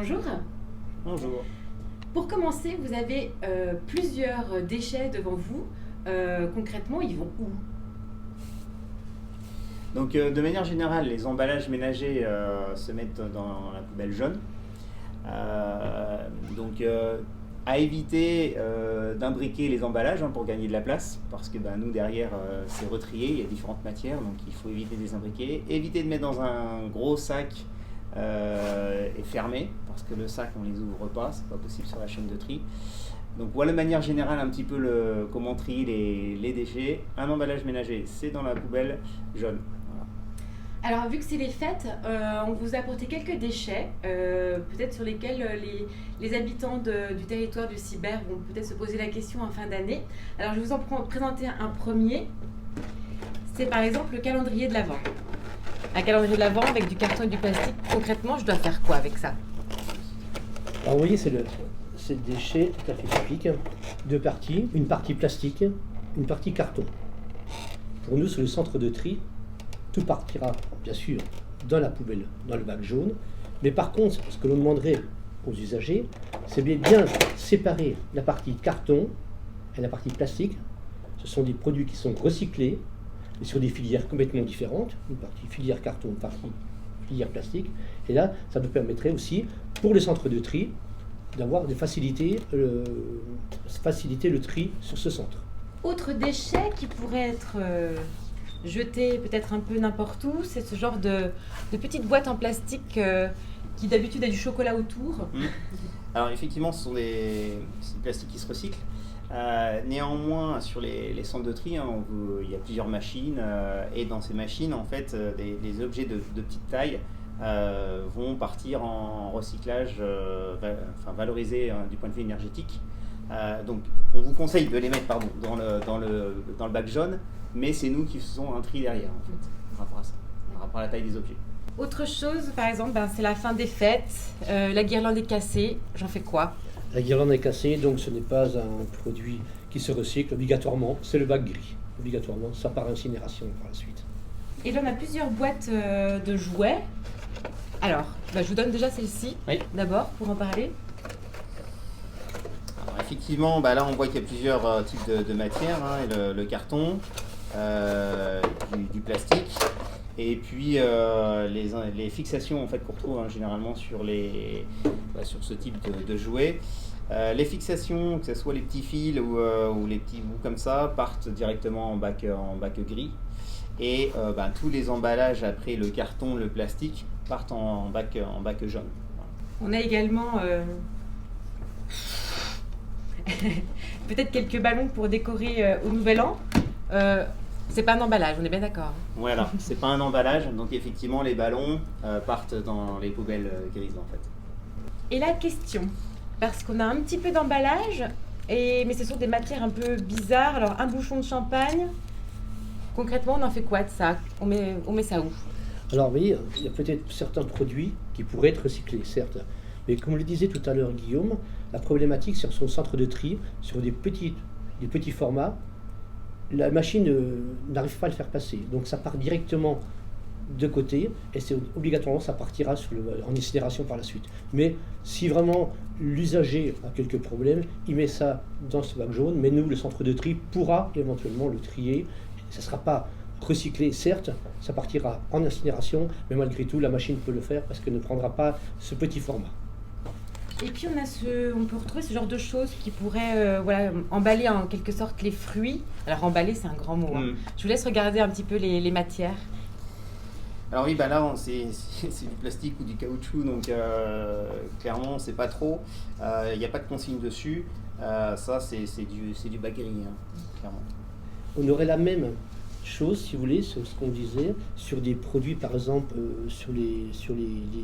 Bonjour. Bonjour. Pour commencer, vous avez plusieurs déchets devant vous. Concrètement, ils vont où? Donc de manière générale, les emballages ménagers se mettent dans la poubelle jaune. Donc à éviter d'imbriquer les emballages pour gagner de la place, parce que nous derrière c'est retrié, il y a différentes matières, donc il faut éviter de les imbriquer. Éviter de mettre dans un gros sac et fermé, parce que le sac on les ouvre pas, c'est pas possible sur la chaîne de tri. Donc voilà de manière générale un petit peu comment trier les déchets. Un emballage ménager, c'est dans la poubelle jaune. Alors, vu que c'est les fêtes, on vous a apporté quelques déchets, peut-être sur lesquels les habitants du territoire du Cibert vont peut-être se poser la question en fin d'année. Alors, je vais vous en présenter un premier. C'est par exemple le calendrier de l'Avent. Un calendrier de l'Avent avec du carton et du plastique. Concrètement, je dois faire quoi avec ça? Alors, vous voyez, c'est le déchet tout à fait typique. Deux parties, une partie plastique, une partie carton. Pour nous, c'est le centre de tri. Tout partira, bien sûr, dans la poubelle, dans le bac jaune. Mais par contre, ce que l'on demanderait aux usagers, c'est bien séparer la partie carton et la partie plastique. Ce sont des produits qui sont recyclés, mais sur des filières complètement différentes. Une partie filière carton, une partie filière plastique. Et là, ça nous permettrait aussi, pour les centres de tri, d'avoir de faciliter le tri sur ce centre. Autre déchet qui pourrait être jeté peut-être un peu n'importe où, c'est ce genre de petites boîtes en plastique qui d'habitude a du chocolat autour. Alors effectivement, c'est des plastiques qui se recyclent. Néanmoins, sur les centres de tri, il y a plusieurs machines et dans ces machines, en fait, des objets de petite taille vont partir en recyclage, valorisé du point de vue énergétique. Donc, on vous conseille de les mettre dans le bac jaune, mais c'est nous qui faisons un tri derrière, en fait, par rapport à ça, par rapport à la taille des objets. Autre chose, par exemple, c'est la fin des fêtes, la guirlande est cassée, j'en fais quoi? La guirlande est cassée, donc ce n'est pas un produit qui se recycle obligatoirement, c'est le bac gris. Obligatoirement, ça part à incinération par la suite. Et là, on a plusieurs boîtes de jouets. Alors, je vous donne déjà celle-ci, oui. D'abord, pour en parler. Alors, effectivement, là, on voit qu'il y a plusieurs types de matières, et le carton, du plastique, et puis les fixations en fait, qu'on retrouve généralement sur ce type de jouets. Les fixations, que ce soit les petits fils ou les petits bouts comme ça, partent directement en bac gris. Et tous les emballages après le carton, le plastique, partent en bac jaune. Voilà. On a également peut-être quelques ballons pour décorer au Nouvel An. C'est pas un emballage, on est bien d'accord. Voilà, c'est pas un emballage, donc effectivement les ballons partent dans les poubelles grises en fait. Et la question, parce qu'on a un petit peu d'emballage, mais ce sont des matières un peu bizarres. Alors un bouchon de champagne, concrètement on en fait quoi de ça? On met ça où? Alors vous voyez, il y a peut-être certains produits qui pourraient être recyclés, certes. Mais comme le disait tout à l'heure Guillaume, la problématique sur son centre de tri, sur des petits formats, la machine n'arrive pas à le faire passer. Donc ça part directement de côté et c'est obligatoirement ça partira en incinération par la suite. Mais si vraiment l'usager a quelques problèmes, il met ça dans ce bac jaune, mais nous, le centre de tri pourra éventuellement le trier. Ça ne sera pas recyclé, certes, ça partira en incinération, mais malgré tout, la machine peut le faire parce qu'elle ne prendra pas ce petit format. Et puis on peut retrouver ce genre de choses qui pourraient emballer en quelque sorte les fruits. Alors emballer, c'est un grand mot. Je vous laisse regarder un petit peu les matières. Alors oui, là c'est du plastique ou du caoutchouc, donc clairement on ne sait pas trop. Il n'y a pas de consigne dessus. Ça c'est du bac gris, clairement. On aurait la même chose, si vous voulez, sur ce qu'on disait, sur des produits, par exemple, sur les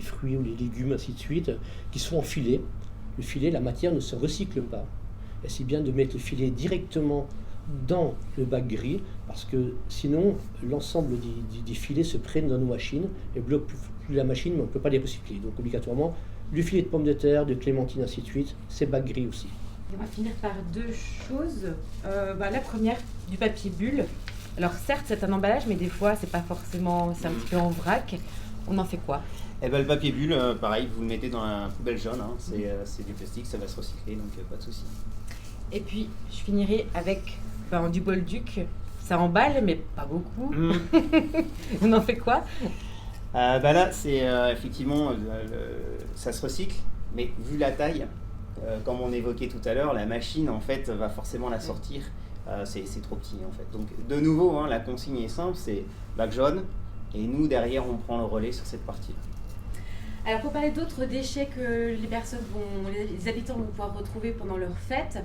fruits ou les légumes, ainsi de suite, qui sont en filet. Le filet, la matière ne se recycle pas. Et c'est bien de mettre le filet directement dans le bac gris, parce que sinon, l'ensemble des filets se prennent dans nos machines et bloquent plus la machine, mais on ne peut pas les recycler. Donc, obligatoirement, le filet de pommes de terre, de clémentine, ainsi de suite, c'est bac gris aussi. On va finir par deux choses. La première, du papier bulle. Alors certes, c'est un emballage, mais des fois, c'est pas forcément, c'est un petit peu en vrac. on en fait quoi? Eh ben, le papier bulle, pareil, vous le mettez dans la poubelle jaune, hein. C'est du plastique, ça va se recycler, donc pas de souci. Et puis, je finirai avec du bolduc. Ça emballe, mais pas beaucoup. On en fait quoi? Là, c'est effectivement, ça se recycle, mais vu la taille, comme on évoquait tout à l'heure, la machine, en fait, va forcément la sortir. C'est trop petit, en fait. Donc, de nouveau, hein, la consigne est simple, c'est bac jaune, et nous, derrière, on prend le relais sur cette partie-là. Alors, pour parler d'autres déchets que les habitants vont pouvoir retrouver pendant leur fête,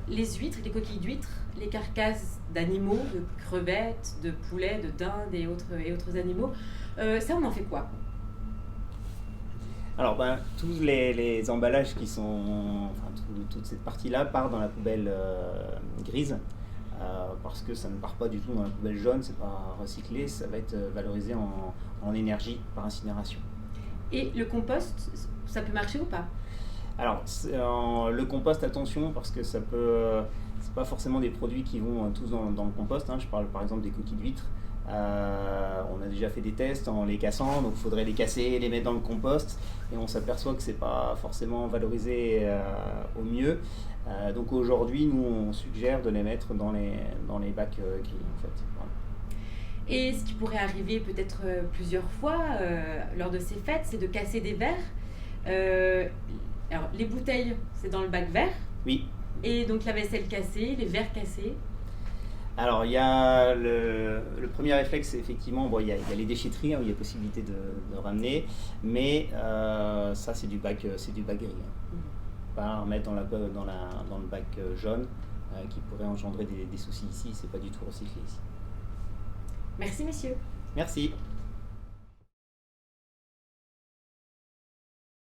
les huîtres, les coquilles d'huîtres, les carcasses d'animaux, de crevettes, de poulets, de dindes et autres animaux, ça, on en fait quoi? Alors, tous les emballages qui sont, toute cette partie-là part dans la poubelle grise, parce que ça ne part pas du tout dans la poubelle jaune, c'est pas recyclé, ça va être valorisé en énergie par incinération. Et le compost, ça peut marcher ou pas? Alors, le compost, attention, parce que ça peut, c'est pas forcément des produits qui vont tous dans le compost, hein. Je parle par exemple des coquilles d'huîtres. On a déjà fait des tests en les cassant, donc il faudrait les casser, les mettre dans le compost, et on s'aperçoit que c'est pas forcément valorisé au mieux. Donc aujourd'hui, nous, on suggère de les mettre dans les bacs gris, en fait. Voilà. Et ce qui pourrait arriver peut-être plusieurs fois lors de ces fêtes, c'est de casser des verres. Alors, les bouteilles, c'est dans le bac vert. Oui. Et donc la vaisselle cassée, les verres cassés. Alors, il y a le premier réflexe, c'est effectivement, il y a les déchetteries, hein, où il y a possibilité de ramener, mais ça, c'est du bac gris. Hein. Pas remettre dans le bac jaune, qui pourrait engendrer des soucis ici, c'est pas du tout recyclé ici. Merci, messieurs. Merci.